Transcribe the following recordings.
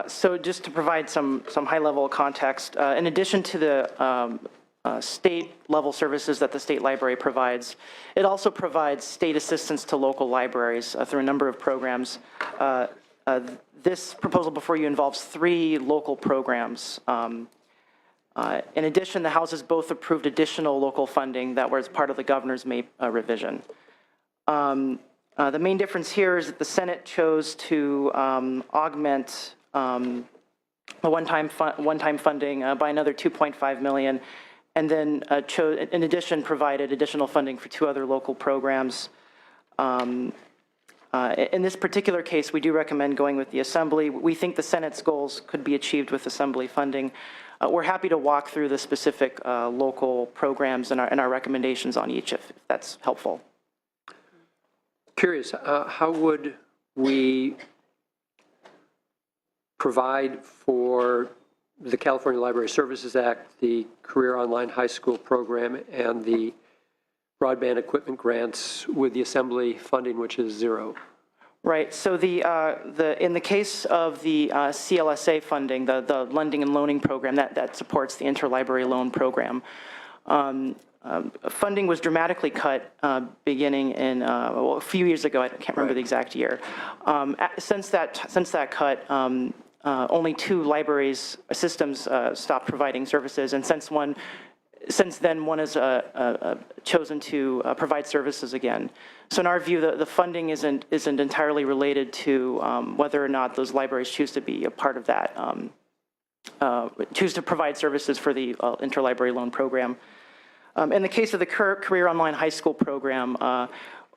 So just to provide some high-level context, in addition to the state-level services that the state library provides, it also provides state assistance to local libraries through a number of programs. This proposal before you involves 3 local programs. In addition, the House has both approved additional local funding that was part of the governor's May revision. The main difference here is that the Senate chose to augment the one-time funding by another $2.5 million, and then in addition provided additional funding for 2 other local programs. In this particular case, we do recommend going with the Assembly. We think the Senate's goals could be achieved with Assembly funding. We're happy to walk through the specific local programs and our recommendations on each if that's helpful. Curious, how would we provide for the California Library Services Act, the Career Online High School Program, and the broadband equipment grants with the Assembly funding, which is 0? Right. So in the case of the CLSA funding, the lending and loaning program that supports the interlibrary loan program, funding was dramatically cut beginning in a few years ago. I can't remember the exact year. Since that cut, only 2 libraries systems stopped providing services, and since then one has chosen to provide services again. So in our view, the funding isn't entirely related to whether or not those libraries choose to be a part of that, choose to provide services for the interlibrary loan program. In the case of the Career Online High School program,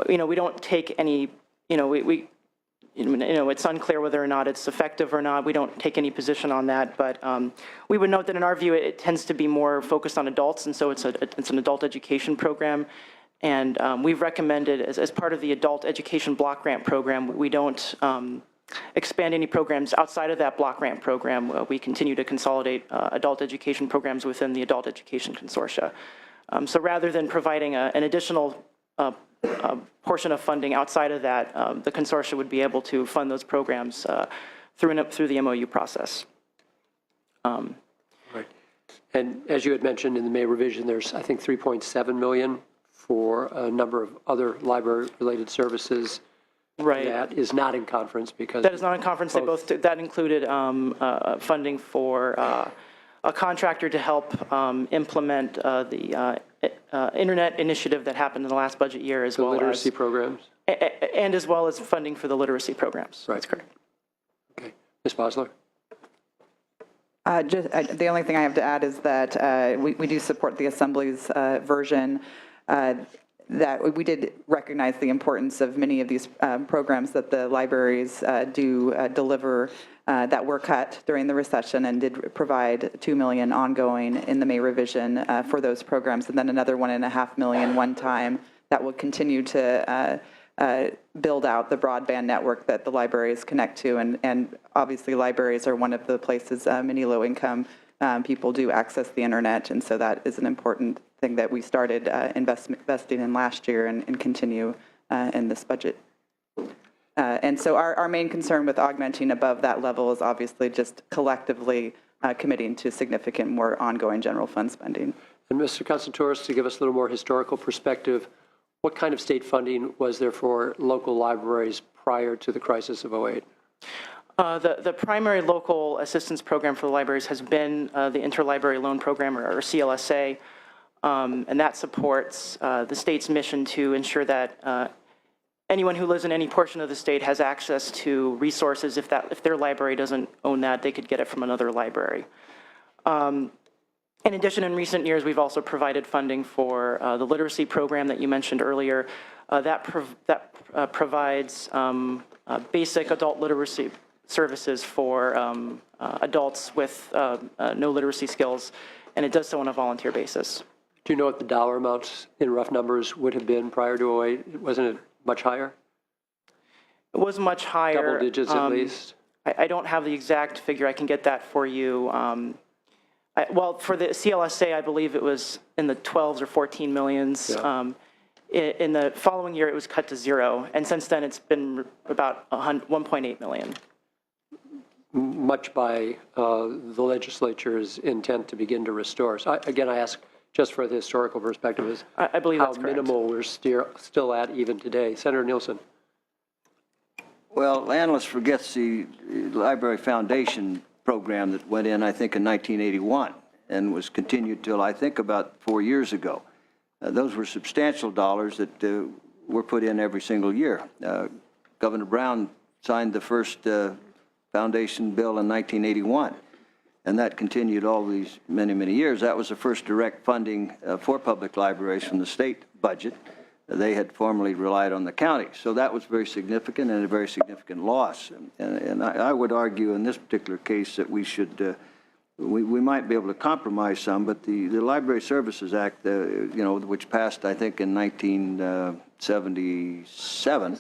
we don't take any, it's unclear whether or not it's effective or not. We don't take any position on that, but we would note that in our view, it tends to be more focused on adults, and so it's an adult education program. And we've recommended, as part of the adult education block grant program, we don't expand any programs outside of that block grant program. We continue to consolidate adult education programs within the adult education consortia. So rather than providing an additional portion of funding outside of that, the consortia would be able to fund those programs through the MOU process. Right. And as you had mentioned in the May revision, there's, I think, $3.7 million for a number of other library-related services. Right. That is not in conference because... That is not in conference. That included funding for a contractor to help implement the internet initiative that happened in the last budget year, as well as literacy programs, and as well as funding for the literacy programs. Right. That's correct. Okay, Ms. Bosler. The only thing I have to add is that we do support the Assembly's version. That we did recognize the importance of many of these programs that the libraries do deliver that were cut during the recession, and did provide $2 million ongoing in the May revision for those programs, and then another $1.5 million one time that will continue to build out the broadband network that the libraries connect to, and obviously libraries are one of the places many low-income people do access the internet, and so that is an important thing that we started investing in last year and continue in this budget. And so our main concern with augmenting above that level is obviously just collectively committing to significant more ongoing general fund spending. And Mr. Constantouros, to give us a little more historical perspective, what kind of state funding was there for local libraries prior to the crisis of '08? The primary local assistance program for the libraries has been the Interlibrary Loan Program, or CLSA, and that supports the state's mission to ensure that anyone who lives in any portion of the state has access to resources. If their library doesn't own that, they could get it from another library. In addition, in recent years, we've also provided funding for the literacy program that you mentioned earlier. That provides basic adult literacy services for adults with no literacy skills, and it does so on a volunteer basis. Do you know what the dollar amounts in rough numbers would have been prior to '08? Wasn't it much higher? It was much higher. Double digits at least? I don't have the exact figure. I can get that for you. Well, for the CLSA, I believe it was in the 12s or 14 millions. Yeah. In the following year, it was cut to 0, and since then, it's been about 1.8 million. much by the legislature's intent to begin to restore. So again, I ask just for the historical perspective is I believe how that's correct. minimal we're still at even today. Senator Nielsen. Well, analyst forgets the Library Foundation program that went in, I think, in 1981 and was continued till, I think, about 4 years ago. Those were substantial dollars that were put in every single year. Governor Brown signed the first foundation bill in 1981, and that continued all these many, many years. That was the first direct funding for public libraries from the state budget. They had formerly relied on the county. So that was very significant and a very significant loss. And I would argue in this particular case that we should, we might be able to compromise some, but the Library Services Act, you know, which passed, I think, in 1977,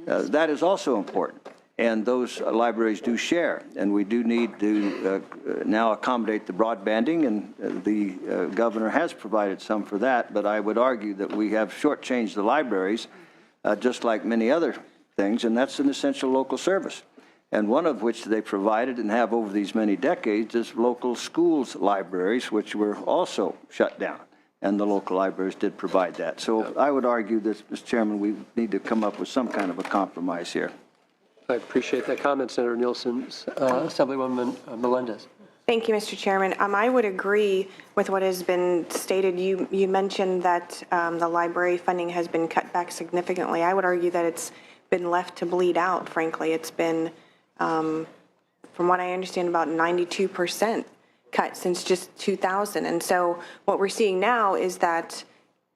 that is also important. And those libraries do share, and we do need to now accommodate the broadbanding, and the governor has provided some for that, but I would argue that we have shortchanged the libraries, just like many other things, and that's an essential local service. And one of which they provided and have over these many decades is local schools libraries, which were also shut down, and the local libraries did provide that. So I would argue that, Mr. Chairman, we need to come up with some kind of a compromise here. I appreciate that comment, Senator Nielsen. Assemblywoman Melendez. Thank you, Mr. Chairman. I would agree with what has been stated. You mentioned that the library funding has been cut back significantly. I would argue that it's been left to bleed out, frankly. It's been, from what I understand, about 92% cut since just 2000. And so what we're seeing now is that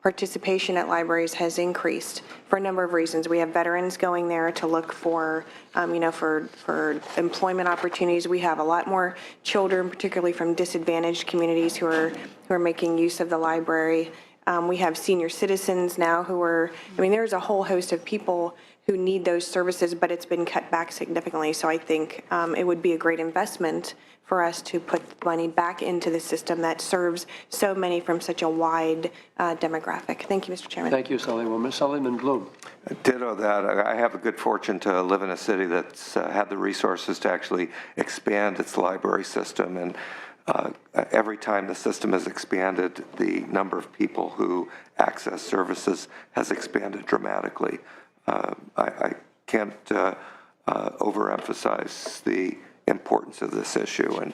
participation at libraries has increased for a number of reasons. We have veterans going there to look for, for employment opportunities. We have a lot more children, particularly from disadvantaged communities, who are making use of the library. We have senior citizens now who are, there's a whole host of people who need those services, but it's been cut back significantly. So I think it would be a great investment for us to put money back into the system that serves so many from such a wide demographic. Thank you, Mr. Chairman. Thank you, Assemblywoman. Assemblyman Bloom. Ditto that. I have a good fortune to live in a city that's had the resources to actually expand its library system. And every time the system has expanded, the number of people who access services has expanded dramatically. I can't overemphasize the importance of this issue and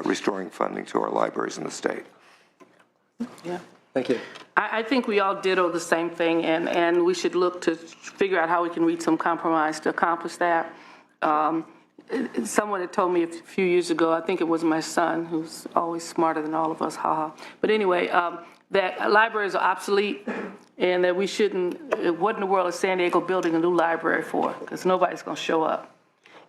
restoring funding to our libraries in the state. Yeah. Thank you. I think we all ditto the same thing, and we should look to figure out how we can reach some compromise to accomplish that. Someone had told me a few years ago, I think it was my son, who's always smarter than all of us, haha. But anyway, that libraries are obsolete, and that we shouldn't, what in the world is San Diego building a new library for? Because nobody's going to show up.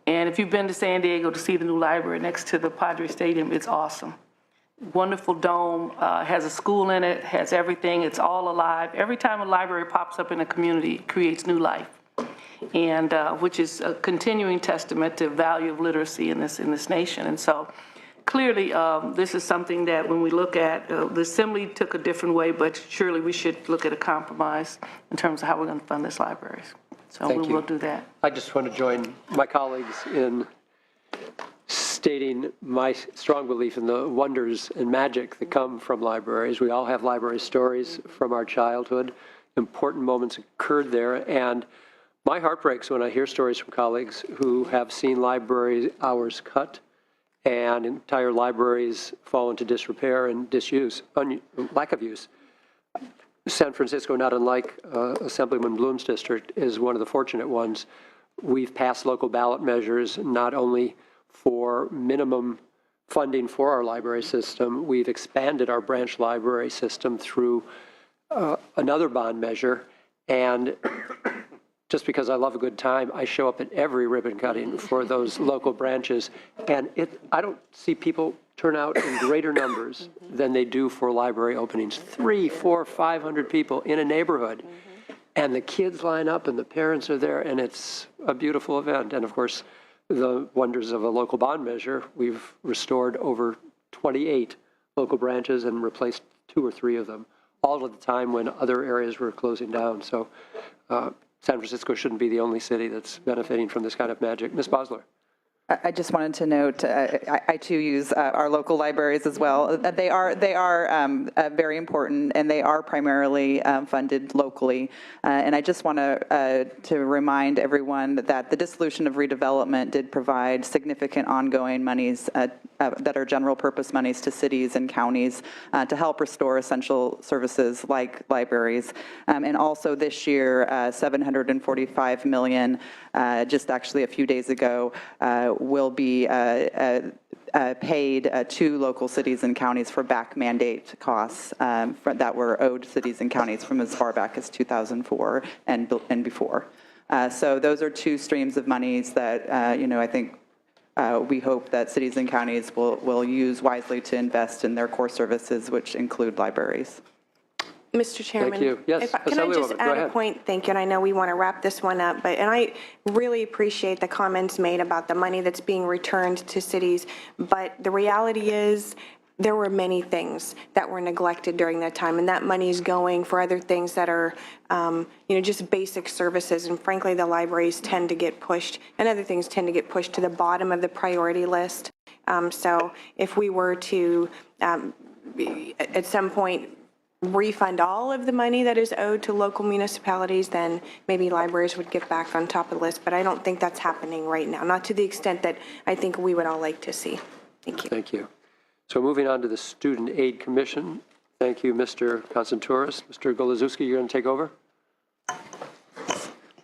And if you've been to San Diego to see the new library next to the Padre Stadium, it's awesome. Wonderful dome, has a school in it, has everything, it's all alive. Every time a library pops up in a community, it creates new life. And which is a continuing testament to the value of literacy in this nation. And so clearly, this is something that when we look at, the Assembly took a different way, but surely we should look at a compromise in terms of how we're going to fund this libraries. So we will do that. I just want to join my colleagues in stating my strong belief in the wonders and magic that come from libraries. We all have library stories from our childhood. Important moments occurred there. And my heart breaks when I hear stories from colleagues who have seen library hours cut and entire libraries fall into disrepair and disuse, lack of use. San Francisco, not unlike Assemblyman Bloom's district, is one of the fortunate ones. We've passed local ballot measures not only for minimum funding for our library system, we've expanded our branch library system through another bond measure. And just because I love a good time, I show up at every ribbon cutting for those local branches. And I don't see people turn out in greater numbers than they do for library openings. 300, 400, 500 people in a neighborhood. And the kids line up and the parents are there, and it's a beautiful event. And of course, the wonders of a local bond measure, we've restored over 28 local branches and replaced 2 or 3 of them, all at the time when other areas were closing down. So San Francisco shouldn't be the only city that's benefiting from this kind of magic. Ms. Bosler. I just wanted to note, I too use our local libraries as well. They are very important, and they are primarily funded locally. And I just want to remind everyone that the dissolution of redevelopment did provide significant ongoing monies that are general purpose monies to cities and counties to help restore essential services like libraries. And also this year, $745 million, just actually a few days ago, will be paid to local cities and counties for back mandate costs that were owed cities and counties from as far back as 2004 and before. So those are two streams of monies that, I think we hope that cities and counties will use wisely to invest in their core services, which include libraries. Mr. Chairman. Thank you. Yes, Can I just Assemblywoman, go add a ahead. point? Thank you, and I know we want to wrap this one up, and I really appreciate the comments made about the money that's being returned to cities, but the reality is there were many things that were neglected during that time, and that money is going for other things that are, just basic services, and frankly, the libraries tend to get pushed, and other things tend to get pushed to the bottom of the priority list. So if we were to, at some point, refund all of the money that is owed to local municipalities, then maybe libraries would get back on top of the list. But I don't think that's happening right now, not to the extent that I think we would all like to see. Thank you. Thank you. So moving on to the Student Aid Commission. Thank you, Mr. Konstantoris. Mr. Golizewski, you're going to take over?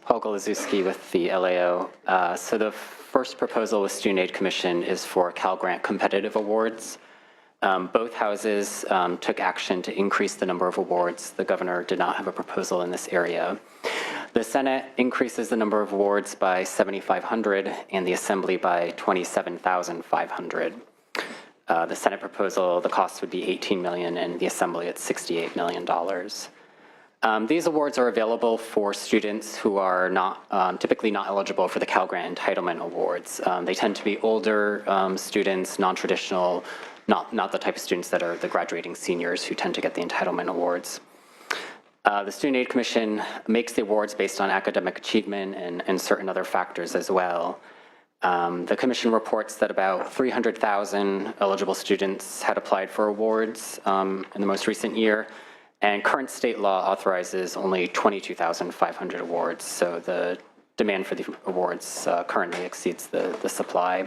Paul Golizewski with the LAO. So the first proposal with Student Aid Commission is for Cal Grant competitive awards. Both houses took action to increase the number of awards. The governor did not have a proposal in this area. The Senate increases the number of awards by 7,500 and the Assembly by 27,500. The Senate proposal, the cost would be $18 million, and the Assembly at $68 million. These awards are available for students who are not typically not eligible for the Cal Grant Entitlement Awards. They tend to be older students, non-traditional, not the type of students that are the graduating seniors who tend to get the entitlement awards. The Student Aid Commission makes the awards based on academic achievement and certain other factors as well. The commission reports that about 300,000 eligible students had applied for awards in the most recent year, and current state law authorizes only 22,500 awards, so the demand for the awards currently exceeds the supply.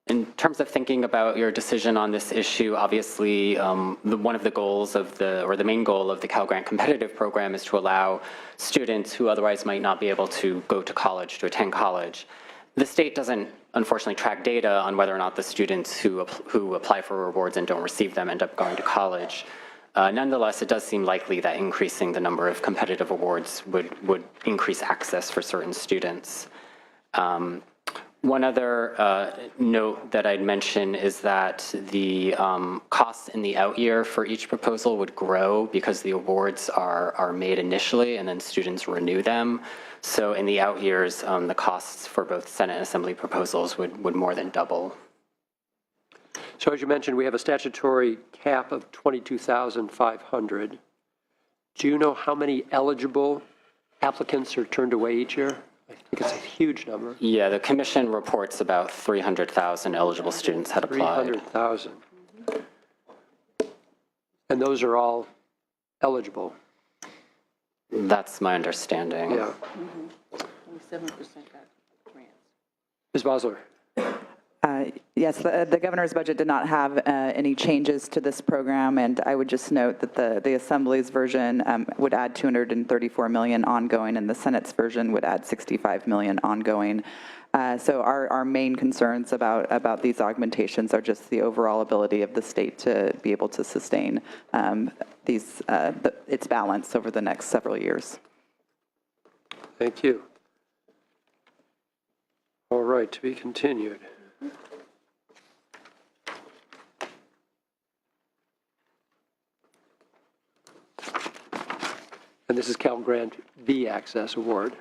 In terms of thinking about your decision on this issue, obviously one of the goals of the main goal of the Cal Grant competitive program is to allow students who otherwise might not be able to go to college, to attend college. The state doesn't unfortunately track data on whether or not the students who apply for awards and don't receive them end up going to college. Nonetheless, it does seem likely that increasing the number of competitive awards would increase access for certain students. One other note that I'd mention is that the costs in the out year for each proposal would grow because the awards are made initially and then students renew them. So in the out years, the costs for both Senate and Assembly proposals would more than double. So as you mentioned, we have a statutory cap of 22,500. Do you know how many eligible applicants are turned away each year? I think it's a huge number. Yeah, the commission reports about 300,000 eligible students had applied. 300,000. And those are all eligible? That's my understanding. Yeah. 27% got grants. Ms. Bosler? Yes, the governor's budget did not have any changes to this program, and I would just note that the Assembly's version would add $234 million ongoing, and the Senate's version would add $65 million ongoing. So our main concerns about these augmentations are just the overall ability of the state to be able to sustain its balance over the next several years. Thank you. All right, to be continued. And this is Cal Grant B Access Award.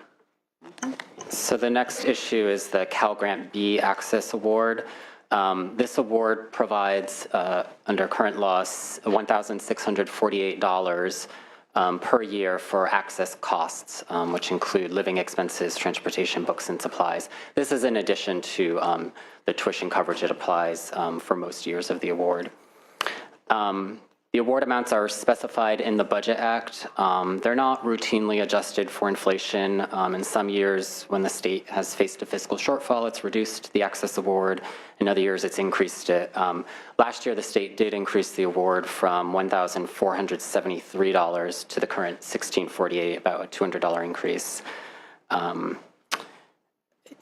So the next issue is the Cal Grant B Access Award. This award provides, under current laws, $1,648 per year for access costs, which include living expenses, transportation, books, and supplies. This is in addition to the tuition coverage that applies for most years of the award. The award amounts are specified in the Budget Act. They're not routinely adjusted for inflation. In some years, when the state has faced a fiscal shortfall, it's reduced the access award. In other years, it's increased it. Last year, the state did increase the award from $1,473 to the current $1,648, about a $200 increase.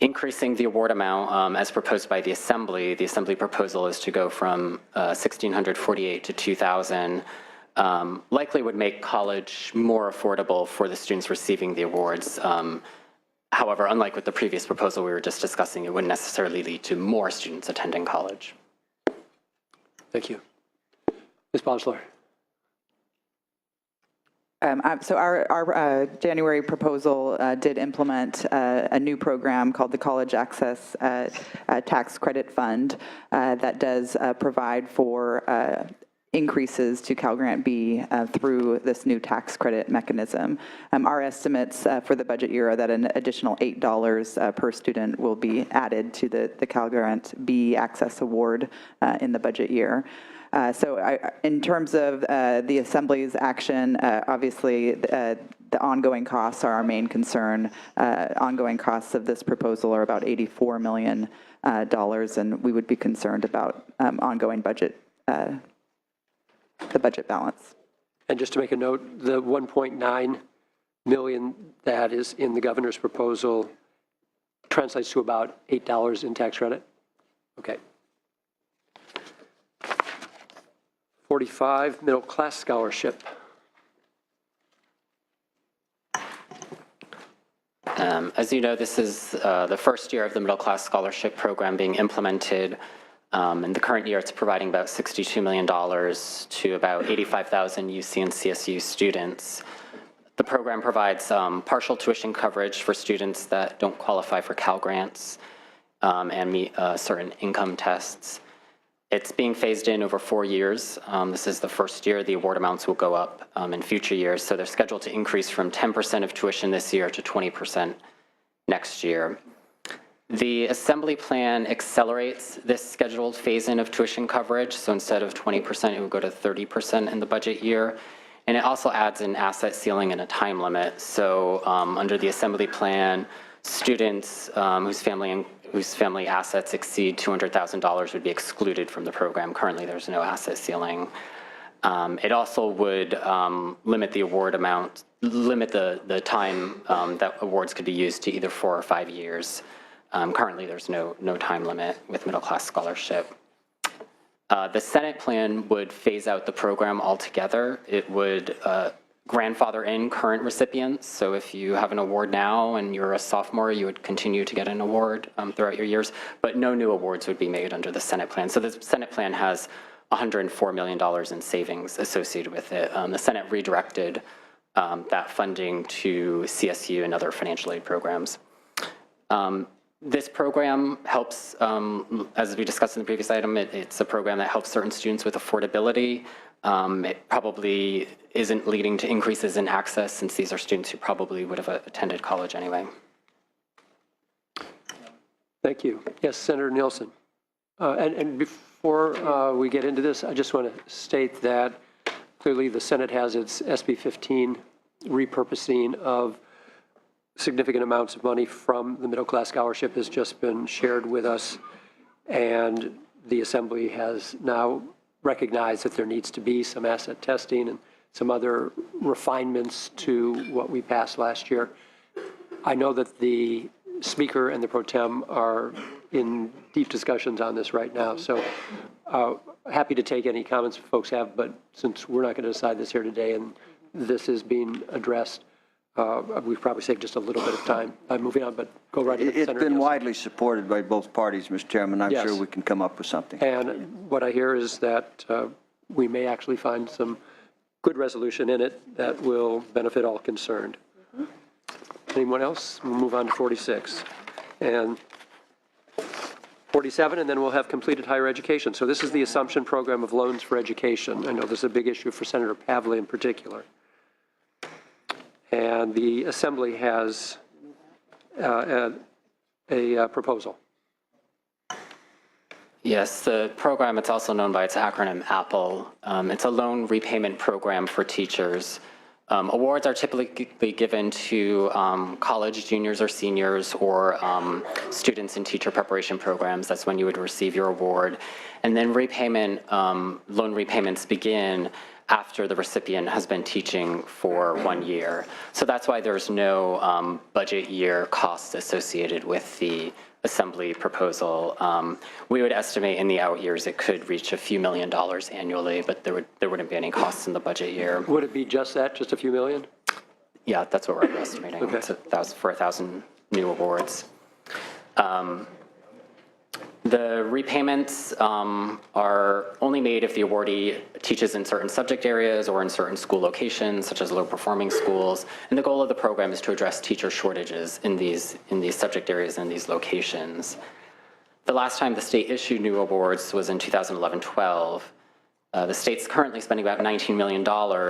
Increasing the award amount as proposed by the Assembly proposal is to go from $1,648 to $2,000, likely would make college more affordable for the students receiving the awards. However, unlike with the previous proposal we were just discussing, it wouldn't necessarily lead to more students attending college. Thank you. Ms. Bosler. So our January proposal did implement a new program called the College Access Tax Credit Fund that does provide for increases to Cal Grant B through this new tax credit mechanism. Our estimates for the budget year are that an additional $8 per student will be added to the Cal Grant B Access Award in the budget year. In terms of the Assembly's action, obviously the ongoing costs are our main concern. Ongoing costs of this proposal are about $84 million, and we would be concerned about ongoing budget, the budget balance. And just to make a note, the $1.9 million that is in the governor's proposal translates to about $8 in tax credit? Okay. 45, middle class scholarship. As you know, this is the first year of the middle class scholarship program being implemented. In the current year, it's providing about $62 million to about 85,000 UC and CSU students. The program provides partial tuition coverage for students that don't qualify for Cal Grants and meet certain income tests. It's being phased in over 4 years. This is the first year. The award amounts will go up in future years. So they're scheduled to increase from 10% of tuition this year to 20% next year. The Assembly plan accelerates this scheduled phase-in of tuition coverage. So instead of 20%, it would go to 30% in the budget year. And it also adds an asset ceiling and a time limit. So under the Assembly plan, students whose family assets exceed $200,000 would be excluded from the program. Currently, there's no asset ceiling. It also would limit the award amount, limit the time that awards could be used to either 4 or 5 years. Currently, there's no time limit with middle class scholarship. The Senate plan would phase out the program altogether. It would grandfather in current recipients. So if you have an award now and you're a sophomore, you would continue to get an award throughout your years, but no new awards would be made under the Senate plan. So the Senate plan has $104 million in savings associated with it. The Senate redirected that funding to CSU and other financial aid programs. This program helps, as we discussed in the previous item, it's a program that helps certain students with affordability. It probably isn't leading to increases in access since these are students who probably would have attended college anyway. Thank you. Yes, Senator Nielsen. And before we get into this, I just want to state that clearly the Senate has its SB 15 repurposing of significant amounts of money from the middle class scholarship has just been shared with us, and the Assembly has now recognized that there needs to be some asset testing and some other refinements to what we passed last year. I know that the Speaker and the Pro Tem are in deep discussions on this right now, so happy to take any comments folks have, but since we're not going to decide this here today and this is being addressed, we've probably saved just a little bit of time. I'm moving on, but go right ahead, Senator It's been Nielsen. widely supported by both parties, Mr. Chairman. I'm sure we can come up with something. And what I hear is that we may actually find some good resolution in it that will benefit all concerned. Anyone else? We'll move on to 46. And 47, and then we'll have completed higher education. So this is the assumption program of loans for education. I know this is a big issue for Senator Pavley in particular. And the Assembly has a proposal. Yes, the program, it's also known by its acronym APPLE. It's a loan repayment program for teachers. Awards are typically given to college juniors or seniors or students in teacher preparation programs. That's when you would receive your award. And then loan repayments begin after the recipient has been teaching for 1 year. So that's why there's no budget year costs associated with the Assembly proposal. We would estimate in the out years it could reach a few $1,000,000 annually, but there wouldn't be any costs in the budget year. Would it be just that, just a few million? Yeah, that's what we're estimating. Okay. It's for 1,000 new awards. The repayments are only made if the awardee teaches in certain subject areas or in certain school locations, such as low-performing schools. And the goal of the program is to address teacher shortages in these subject areas and these locations. The last time the state issued new awards was in 2011-12. The state's currently spending about $19 million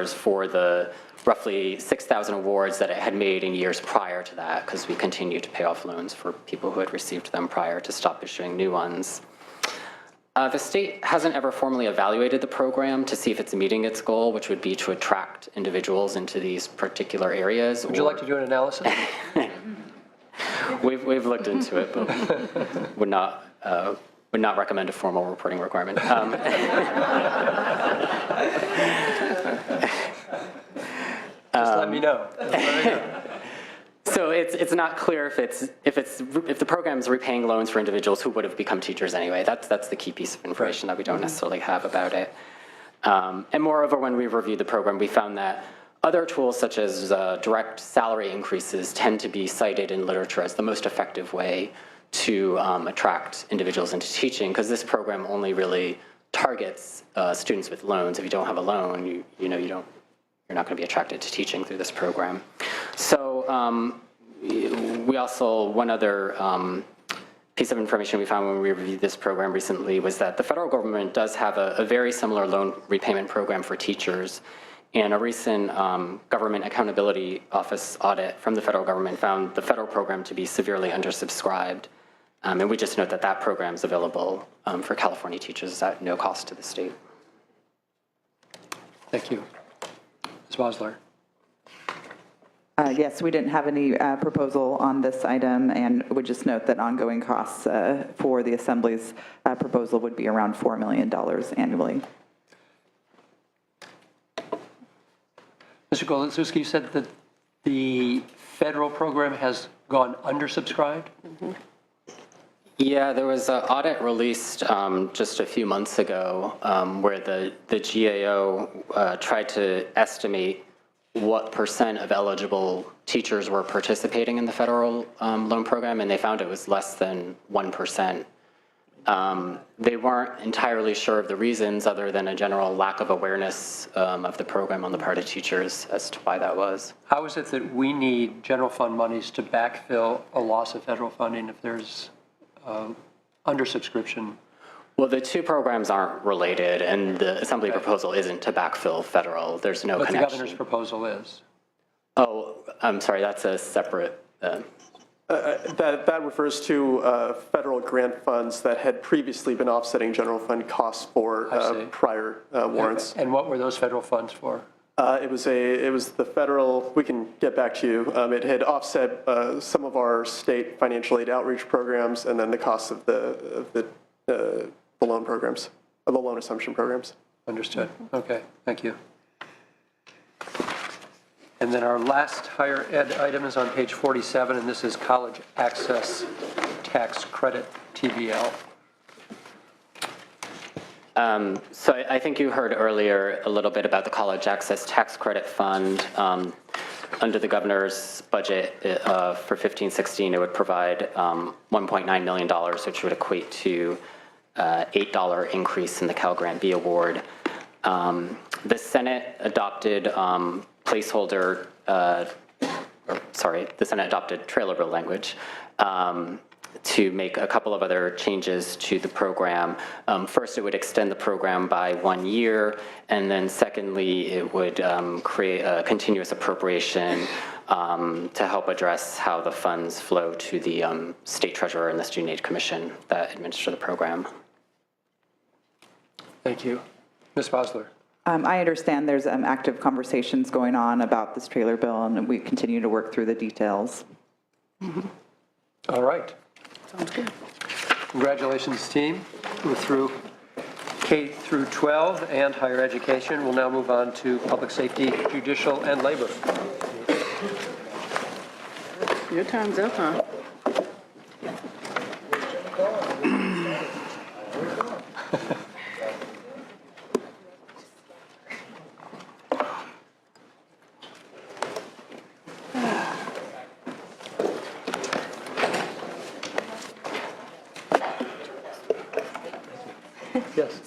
for the roughly 6,000 awards that it had made in years prior to that, because we continue to pay off loans for people who had received them prior to stop issuing new ones. The state hasn't ever formally evaluated the program to see if it's meeting its goal, which would be to attract individuals into these particular areas. Would you like to do an analysis? We've looked into it, but would not recommend a formal reporting requirement. Just let me know. So it's not clear if the program's repaying loans for individuals who would have become teachers anyway. That's the key piece of information that we don't necessarily have about it. And moreover, when we reviewed the program, we found that other tools such as direct salary increases tend to be cited in literature as the most effective way to attract individuals into teaching, because this program only really targets students with loans. If you don't have a loan, you're not going to be attracted to teaching through this program. So we also, one other piece of information we found when we reviewed this program recently was that the federal government does have a very similar loan repayment program for teachers. And a recent Government Accountability Office audit from the federal government found the federal program to be severely undersubscribed. And we just note that that program is available for California teachers at no cost to the state. Thank you. Ms. Bosler. Yes, we didn't have any proposal on this item, and would just note that ongoing costs for the Assembly's proposal would be around $4 million annually. Mr. Golodzuski, you said that the federal program has gone undersubscribed? Mm-hmm. Yeah, there was an audit released just a few months ago where the GAO tried to estimate what % of eligible teachers were participating in the federal loan program, and they found it was less than 1%. They weren't entirely sure of the reasons other than a general lack of awareness of the program on the part of teachers as to why that was. How is it that we need general fund monies to backfill a loss of federal funding if there's undersubscription? Well, the two programs aren't related, and the Assembly proposal isn't to backfill federal. There's no connection. But the governor's proposal is. Oh, I'm sorry, that's a separate... That refers to federal grant funds that had previously been offsetting general fund costs for prior warrants. And what were those federal funds for? It was the federal, we can get back to you. It had offset some of our state financial aid outreach programs and then the costs of the loan programs, of the loan assumption programs. Understood. Okay, thank you. And then our last higher ed item is on page 47, and this is college access tax credit, TVL. So I think you heard earlier a little bit about the College Access Tax Credit Fund. Under the governor's budget for 15-16, it would provide $1.9 million, which would equate to $8 increase in the Cal Grant B award. The Senate adopted the Senate adopted trailer bill language to make a couple of other changes to the program. First, it would extend the program by 1 year, and then secondly, it would create a continuous appropriation to help address how the funds flow to the state treasurer and the Student Aid Commission that administer the program. Thank you. Ms. Bosler. I understand there's active conversations going on about this trailer bill, and we continue to work through the details. All right. Sounds good. Congratulations, team. We're through K through 12 and higher education. We'll now move on to public safety, judicial, and labor. Your time's up, huh? Yes.